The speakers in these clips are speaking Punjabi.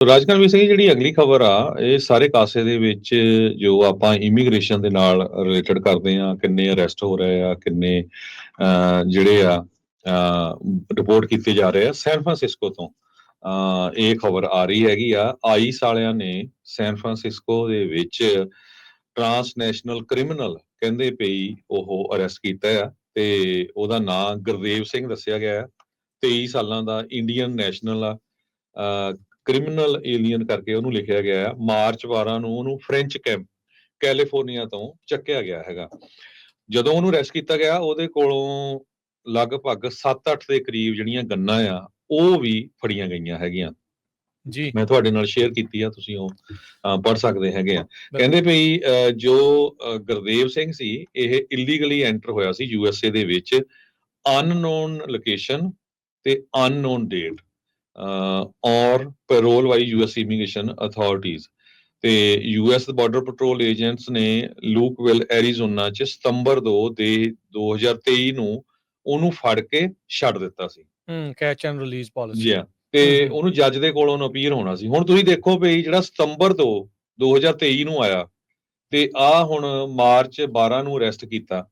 ਰਾਜਕਰਮੀ ਸਿੰਘ ਜੀ, ਜਿਹੜੀ ਅਗਲੀ ਖਬਰ ਆ ਇਹ ਸਾਰੇ ਕਾਸੇ ਦੇ ਵਿੱਚ ਜੋ ਆਪਾਂ ਇਮੀਗ੍ਰੇਸ਼ਨ ਦੇ ਨਾਲ ਰਿਲੇਟਡ ਕਰਦੇ ਆ, ਕਿੰਨੇ ਅਰੈਸਟ ਹੋ ਰਹੇ ਆ, ਕਿੰਨੇ ਜਿਹੜੇ ਆ ਰਿਪੋਰਟ ਕੀਤੇ ਜਾ ਰਹੇ ਆ ਸੈਨ ਫਰਾਂਸਿਸਕੋ ਤੋਂ। ਇਹ ਖਬਰ ਆ ਰਹੀ ਹੈਗੀ ਆ, ਆਈਸ ਵਾਲਿਆਂ ਨੇ ਸੈਨ ਫਰਾਂਸਿਸਕੋ ਦੇ ਵਿੱਚ ਟਰਾਂਸਨੈਸ਼ਨਲ ਕ੍ਰਿਮੀਨਲ ਕਹਿੰਦੇ ਪਈ ਉਹ ਅਰੈਸਟ ਕੀਤਾ ਆ, ਤੇ ਉਹਦਾ ਨਾਂ ਗੁਰਦੇਵ ਸਿੰਘ ਦੱਸਿਆ ਗਿਆ। 23 ਸਾਲਾਂ ਦਾ ਇੰਡੀਅਨ ਨੈਸ਼ਨਲ ਆ, ਕ੍ਰਿਮੀਨਲ ਏਲੀਅਨ ਕਰਕੇ ਉਹਨੂੰ ਲਿਖਿਆ ਗਿਆ ਆ। ਮਾਰਚ 12 ਨੂੰ ਉਹਨੂੰ ਫ੍ਰੈਂਚ ਕੈਲੀਫੋਰਨੀਆ ਤੋਂ ਚੱਕਿਆ ਗਿਆ ਹੈਗਾ। ਜਦੋਂ ਉਹਨੂੰ ਅਰੈਸਟ ਕੀਤਾ ਗਿਆ, ਉਹਦੇ ਕੋਲੋਂ ਲਗਭਗ 7-8 ਦੇ ਕਰੀਬ ਜਿਹੜੀਆਂ ਗੰਨਾਂ ਆ ਉਹ ਵੀ ਫੜੀਆਂ ਗਈਆਂ ਹੈਗੀਆਂ। ਜੀ ਮੈਂ ਤੁਹਾਡੇ ਨਾਲ ਸ਼ੇਅਰ ਕੀਤੀ ਆ, ਤੁਸੀਂ ਉਹ ਪੜ੍ਹ ਸਕਦੇ ਹੈਗੇ ਆ। ਕਹਿੰਦੇ ਪਈ ਜੋ ਗੁਰਦੇਵ ਸਿੰਘ ਸੀ ਇਹ ਇਲੀਗਲੀ ਐਂਟਰ ਹੋਇਆ ਸੀ USA ਦੇ ਵਿੱਚ, ਅਨਨੋਨ ਲੋਕੇਸ਼ਨ ਤੇ ਅਨਨੋਨ ਡੇਟ ਔਰ ਪੈਰੋਲ ਬਾਈ US ਇਮੀਗ੍ਰੇਸ਼ਨ ਅਥਾਰਟੀਜ਼। ਤੇ US ਬਾਰਡਰ ਪੈਟਰੋਲ ਏਜੰਟਸ ਨੇ ਲੂਕਵਿਲ ਐਰੀਜ਼ੋਨਾ 'ਚ ਸਤੰਬਰ 2023 ਨੂੰ ਉਹਨੂੰ ਫੜ ਕੇ ਛੱਡ ਦਿੱਤਾ ਸੀ। Catch and release policy. ਜੀ ਹਾਂ, ਤੇ ਉਹਨੂੰ ਜੱਜ ਦੇ ਕੋਲੋਂ ਅਪੀਲ ਹੋਣਾ ਸੀ। ਹੁਣ ਤੁਸੀਂ ਦੇਖੋ ਵੀ ਜਿਹੜਾ ਸਤੰਬਰ 2023 ਨੂੰ ਆਇਆ ਤੇ ਆ ਹੁਣ ਮਾਰਚ 12 ਨੂੰ ਅਰੈਸਟ ਕੀਤਾ,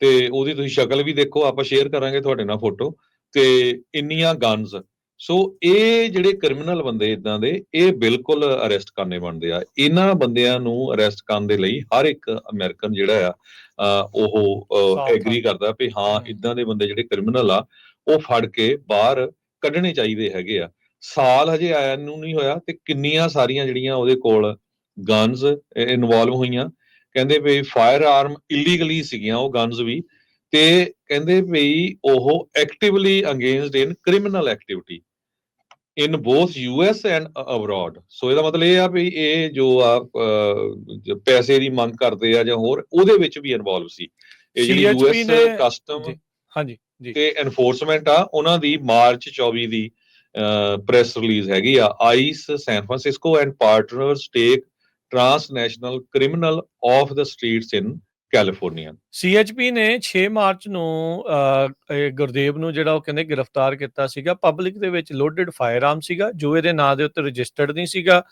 ਤੇ ਉਹਦੀ ਤੁਸੀਂ ਸ਼ਕਲ ਵੀ ਦੇਖੋ, ਆਪਾਂ ਸ਼ੇਅਰ ਕਰਾਂਗੇ ਤੁਹਾਡੇ ਨਾਲ ਫੋਟੋ, ਤੇ ਇੰਨੀਆਂ ਗਨਸ। ਸੋ ਇਹ ਜਿਹੜੇ ਕ੍ਰਿਮੀਨਲ ਬੰਦੇ ਇਦਾਂ ਦੇ, ਇਹ ਬਿਲਕੁਲ ਅਰੈਸਟ ਕਰਨੇ ਬਣਦੇ ਆ। ਇਹਨਾਂ ਬੰਦਿਆਂ ਨੂੰ ਅਰੈਸਟ ਕਰਨ ਦੇ ਲਈ ਹਰ ਇੱਕ ਅਮਰੀਕਨ ਜਿਹੜਾ ਆ ਉਹ ਐਗਰੀ ਕਰਦਾ ਵੀ ਹਾਂ ਇਦਾਂ ਦੇ ਬੰਦੇ ਜਿਹੜੇ ਕ੍ਰਿਮੀਨਲ ਆ ਉਹ ਫੜ ਕੇ ਬਾਹਰ ਕੱਢਣੇ ਚਾਹੀਦੇ ਹੈਗੇ ਆ। ਸਾਲ ਹਜੇ ਆਇਆ ਨੂੰ ਨਹੀਂ ਹੋਇਆ ਤੇ ਕਿੰਨੀਆਂ ਸਾਰੀਆਂ ਜਿਹੜੀਆਂ ਉਹਦੇ ਕੋਲ ਗਨਸ ਇਨਵੋਲਵ ਹੋਈਆਂ। ਕਹਿੰਦੇ ਵੀ ਫਾਇਰ ਆਰਮ ਇਲੀਗਲੀ ਸੀਗੀਆਂ ਉਹ ਗਨਸ ਵੀ, ਤੇ ਕਹਿੰਦੇ ਵੀ ਉਹ actively engaged in criminal activity in both US and abroad. So ਇਹਦਾ ਮਤਲਬ ਇਹ ਆ ਵੀ ਇਹ ਜੋ ਆ ਪੈਸੇ ਦੀ ਮੰਗ ਕਰਦੇ ਆ ਜਾਂ ਹੋਰ, ਉਹਦੇ ਵਿੱਚ ਵੀ ਇਨਵੋਲਵ ਸੀ। ਇਹ ਜਿਹੜੀ US ਕਸਟਮ ਤੇ ਐਨਫੋਰਸਮੈਂਟ ਆ, ਉਹਨਾਂ ਦੀ ਮਾਰਚ 24 ਦੀ ਪ੍ਰੈਸ ਰਿਲੀਜ਼ ਹੈਗੀ ਆ। ICE San Francisco and partners take transnational criminal off the streets in California. CHP ਨੇ 6 ਮਾਰਚ ਨੂੰ ਗੁਰਦੇਵ ਨੂੰ ਜਿਹੜਾ ਉਹ ਕਹਿੰਦੇ ਗ੍ਰਿਫਤਾਰ ਕੀਤਾ ਸੀਗਾ। ਪਬਲਿਕ ਦੇ ਵਿੱਚ ਲੋਡਡ ਫਾਇਰ ਆਰਮ ਸੀਗਾ ਜੋ ਇਹਦੇ ਨਾਂ ਦੇ ਉੱਤੇ ਰਜਿਸਟਰਡ ਨਹੀਂ ਸੀਗਾ,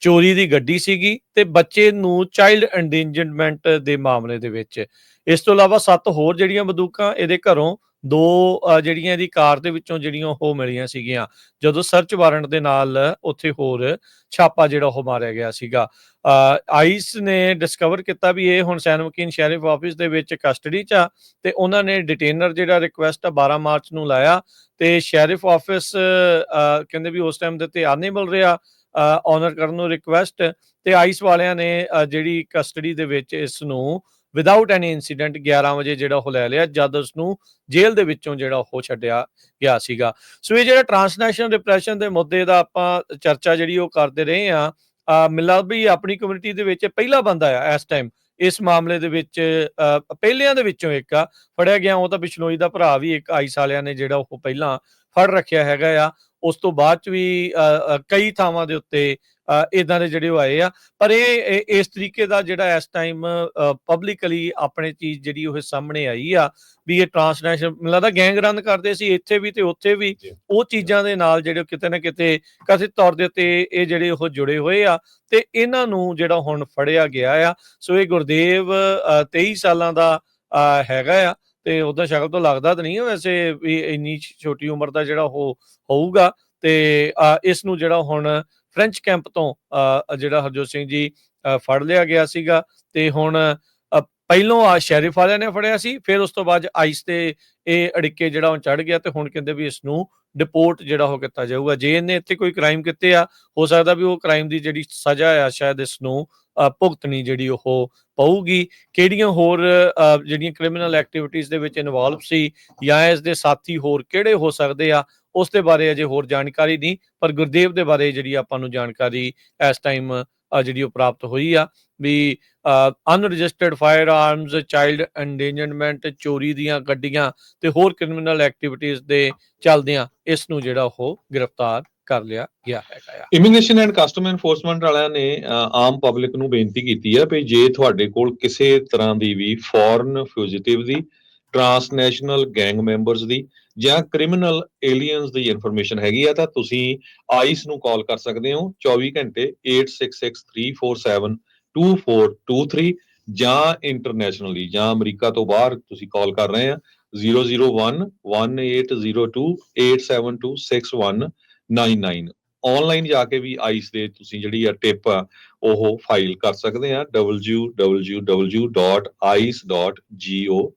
ਚੋਰੀ ਦੀ ਗੱਡੀ ਸੀਗੀ ਤੇ ਬੱਚੇ ਨੂੰ ਚਾਈਲਡ ਐਂਡੇਂਜਰਮੈਂਟ ਦੇ ਮਾਮਲੇ ਦੇ ਵਿੱਚ। ਇਸ ਤੋਂ ਇਲਾਵਾ 7 ਹੋਰ ਜਿਹੜੀਆਂ ਬੰਦੂਕਾਂ ਇਹਦੇ ਘਰੋਂ 2 ਜਿਹੜੀਆਂ ਇਹਦੀ ਕਾਰ ਦੇ ਵਿੱਚੋਂ ਜਿਹੜੀਆਂ ਉਹ ਮਿਲੀਆਂ ਸੀਗੀਆਂ ਜਦੋਂ ਸਰਚ ਵਾਰੰਟ ਦੇ ਨਾਲ ਉੱਥੇ ਹੋਰ ਛਾਪਾ ਜਿਹੜਾ ਉਹ ਮਾਰਿਆ ਗਿਆ ਸੀਗਾ। ਆਈਸ ਨੇ ਡਿਸਕਵਰ ਕੀਤਾ ਵੀ ਇਹ ਹੁਣ ਸੈਨ ਮਕੀਨ ਸ਼ੈਰਿਫ ਆਫਿਸ ਦੇ ਵਿੱਚ ਕਸਟਡੀ 'ਚ ਆ, ਤੇ ਉਹਨਾਂ ਨੇ ਡਿਟੇਨਰ ਜਿਹੜਾ ਰਿਕੁਐਸਟ ਆ 12 ਮਾਰਚ ਨੂੰ ਲਾਇਆ, ਤੇ ਸ਼ੈਰਿਫ ਆਫਿਸ ਕਹਿੰਦੇ ਵੀ ਉਸ ਟਾਈਮ ਦੇ ਤੇ ਆ ਨਹੀਂ ਮਿਲ ਰਿਹਾ ਆਨਰ ਕਰਨ ਨੂੰ ਰਿਕੁਐਸਟ, ਤੇ ਆਈਸ ਵਾਲਿਆਂ ਨੇ ਜਿਹੜੀ ਕਸਟਡੀ ਦੇ ਵਿੱਚ ਇਸ ਨੂੰ ਵਿਦਆਊਟ ਐਨੀ ਇਨਸੀਡੈਂਟ 11 ਵਜੇ ਜਿਹੜਾ ਉਹ ਲੈ ਲਿਆ, ਜਦ ਉਸ ਨੂੰ ਜੇਲ੍ਹ ਦੇ ਵਿੱਚੋਂ ਜਿਹੜਾ ਉਹ ਛੱਡਿਆ ਗਿਆ ਸੀਗਾ। ਸੋ ਇਹ ਜਿਹੜਾ ਟਰਾਂਸਨੈਸ਼ਨਲ ਡਿਪਰੈਸ਼ਨ ਦੇ ਮੁੱਦੇ ਦਾ ਆਪਾਂ ਚਰਚਾ ਜਿਹੜੀ ਉਹ ਕਰਦੇ ਰਹੇ ਆ, ਮਿਲਾ ਵੀ ਆਪਣੀ ਕਮਿਊਨਿਟੀ ਦੇ ਵਿੱਚ ਪਹਿਲਾ ਬੰਦਾ ਆ ਇਸ ਟਾਈਮ ਇਸ ਮਾਮਲੇ ਦੇ ਵਿੱਚ, ਪਹਿਲਿਆਂ ਦੇ ਵਿੱਚੋਂ ਇੱਕ ਆ ਫੜਿਆ ਗਿਆ। ਉਹ ਤਾਂ ਬਿਸ਼ਨੋਈ ਦਾ ਭਰਾ ਵੀ ਇੱਕ ਆਈਸ ਵਾਲਿਆਂ ਨੇ ਜਿਹੜਾ ਉਹ ਪਹਿਲਾਂ ਫੜ ਰੱਖਿਆ ਹੈਗਾ ਆ। ਉਸ ਤੋਂ ਬਾਅਦ ਚ ਵੀ ਕਈ ਥਾਵਾਂ ਦੇ ਉੱਤੇ ਇਦਾਂ ਦੇ ਜਿਹੜੇ ਉਹ ਆਏ ਆ, ਪਰ ਇਹ ਇਸ ਤਰੀਕੇ ਦਾ ਜਿਹੜਾ ਇਸ ਟਾਈਮ ਪਬਲਿਕਲੀ ਆਪਣੇ ਚੀਜ਼ ਜਿਹੜੀ ਉਹ ਸਾਹਮਣੇ ਆਈ ਆ ਵੀ ਇਹ ਟਰਾਂਸਨੈਸ਼ਨਲ ਮੈਨੂੰ ਲੱਗਦਾ ਗੈਂਗ ਰਨ ਕਰਦੇ ਸੀ ਇੱਥੇ ਵੀ ਤੇ ਉੱਥੇ ਵੀ। ਉਹ ਚੀਜ਼ਾਂ ਦੇ ਨਾਲ ਜਿਹੜੇ ਕਿਤੇ ਨਾ ਕਿਤੇ ਕਥਿਤ ਤੌਰ ਦੇ ਉੱਤੇ ਇਹ ਜਿਹੜੇ ਉਹ ਜੁੜੇ ਹੋਏ ਆ, ਤੇ ਇਹਨਾਂ ਨੂੰ ਜਿਹੜਾ ਹੁਣ ਫੜਿਆ ਗਿਆ ਆ। ਸੋ ਇਹ ਗੁਰਦੇਵ 23 ਸਾਲਾਂ ਦਾ ਹੈਗਾ ਆ, ਤੇ ਉਹਦਾ ਸ਼ਕਲ ਤੋਂ ਲੱਗਦਾ ਤਾਂ ਨਹੀਂ ਹੈ ਵੈਸੇ ਵੀ ਇੰਨੀ ਛੋਟੀ ਉਮਰ ਦਾ ਜਿਹੜਾ ਉਹ ਹੋਊਗਾ। ਤੇ ਇਸ ਨੂੰ ਜਿਹੜਾ ਹੁਣ ਫ੍ਰੈਂਚ ਕੈਂਪ ਤੋਂ ਜਿਹੜਾ ਹਰਜੋਤ ਸਿੰਘ ਜੀ ਫੜ ਲਿਆ ਗਿਆ ਸੀਗਾ, ਤੇ ਹੁਣ ਪਹਿਲੋਂ ਸ਼ੈਰਿਫ ਵਾਲਿਆਂ ਨੇ ਫੜਿਆ ਸੀ, ਫਿਰ ਉਸ ਤੋਂ ਬਾਅਦ ਆਈਸ ਤੇ ਇਹ ਅੜਿੱਕੇ ਜਿਹੜਾ ਉਹ ਚੜ ਗਿਆ, ਤੇ ਹੁਣ ਕਹਿੰਦੇ ਵੀ ਇਸ ਨੂੰ ਡਿਪੋਰਟ ਜਿਹੜਾ ਉਹ ਕੀਤਾ ਜਾਊਗਾ। ਜੇ ਇਹਨੇ ਇੱਥੇ ਕੋਈ ਕ੍ਰਾਈਮ ਕੀਤੇ ਆ, ਹੋ ਸਕਦਾ ਵੀ ਉਹ ਕ੍ਰਾਈਮ ਦੀ ਜਿਹੜੀ ਸਜ਼ਾ ਆ ਸ਼ਾਇਦ ਇਸ ਨੂੰ ਭੁਗਤਣੀ ਜਿਹੜੀ ਉਹ ਪਊਗੀ। ਕਿਹੜੀਆਂ ਹੋਰ ਜਿਹੜੀਆਂ ਕ੍ਰਿਮੀਨਲ ਐਕਟੀਵਿਟੀਜ਼ ਦੇ ਵਿੱਚ ਇਨਵੋਲਵ ਸੀ ਜਾਂ ਇਸ ਦੇ ਸਾਥੀ ਹੋਰ ਕਿਹੜੇ ਹੋ ਸਕਦੇ ਆ, ਉਸ ਦੇ ਬਾਰੇ ਅਜੇ ਹੋਰ ਜਾਣਕਾਰੀ ਨਹੀਂ। ਪਰ ਗੁਰਦੇਵ ਦੇ ਬਾਰੇ ਜਿਹੜੀ ਆਪਾਂ ਨੂੰ ਜਾਣਕਾਰੀ ਇਸ ਟਾਈਮ ਜਿਹੜੀ ਉਹ ਪ੍ਰਾਪਤ ਹੋਈ ਆ ਵੀ ਅਨਰਜਿਸਟਰਡ ਫਾਇਰ ਆਰਮਸ, ਚਾਈਲਡ ਐਂਡੇਂਜਰਮੈਂਟ, ਚੋਰੀ ਦੀਆਂ ਗੱਡੀਆਂ ਤੇ ਹੋਰ ਕ੍ਰਿਮੀਨਲ ਐਕਟੀਵਿਟੀਜ਼ ਦੇ ਚੱਲਦਿਆਂ ਇਸ ਨੂੰ ਜਿਹੜਾ ਉਹ ਗ੍ਰਿਫਤਾਰ ਕਰ ਲਿਆ ਗਿਆ ਹੈਗਾ। ਇਮੀਗ੍ਰੇਸ਼ਨ ਐਂਡ ਕਸਟਮ ਐਨਫੋਰਸਮੈਂਟ ਵਾਲਿਆਂ ਨੇ ਆਮ ਪਬਲਿਕ ਨੂੰ ਬੇਨਤੀ ਕੀਤੀ ਹੈ ਵੀ ਜੇ ਤੁਹਾਡੇ ਕੋਲ ਕਿਸੇ ਤਰ੍ਹਾਂ ਦੀ ਵੀ ਫੋਰਨ ਫਿਊਜੀਟਿਵ ਦੀ, ਟਰਾਂਸਨੈਸ਼ਨਲ ਗੈਂਗ ਮੈਂਬਰਸ ਦੀ ਜਾਂ ਕ੍ਰਿਮੀਨਲ ਏਲੀਅਨਸ ਦੀ ਇਨਫੋਰਮੇਸ਼ਨ ਹੈਗੀ ਆ ਤਾਂ ਤੁਸੀਂ ਆਈਸ ਨੂੰ ਕਾਲ ਕਰ ਸਕਦੇ ਹੋ 24 ਘੰਟੇ 8663472423 ਜਾਂ ਇੰਟਰਨੈਸ਼ਨਲੀ ਜਾਂ ਅਮਰੀਕਾ ਤੋਂ ਬਾਹਰ ਤੁਸੀਂ ਕਾਲ ਕਰ ਰਹੇ ਆ 0011802872619 ਆਨਲਾਈਨ ਜਾ ਕੇ ਵੀ ਆਈਸ ਦੇ ਤੁਸੀਂ ਜਿਹੜੀ ਆ ਟਿਪ ਆ ਉਹ ਫਾਈਲ ਕਰ ਸਕਦੇ ਆ www.ice.gov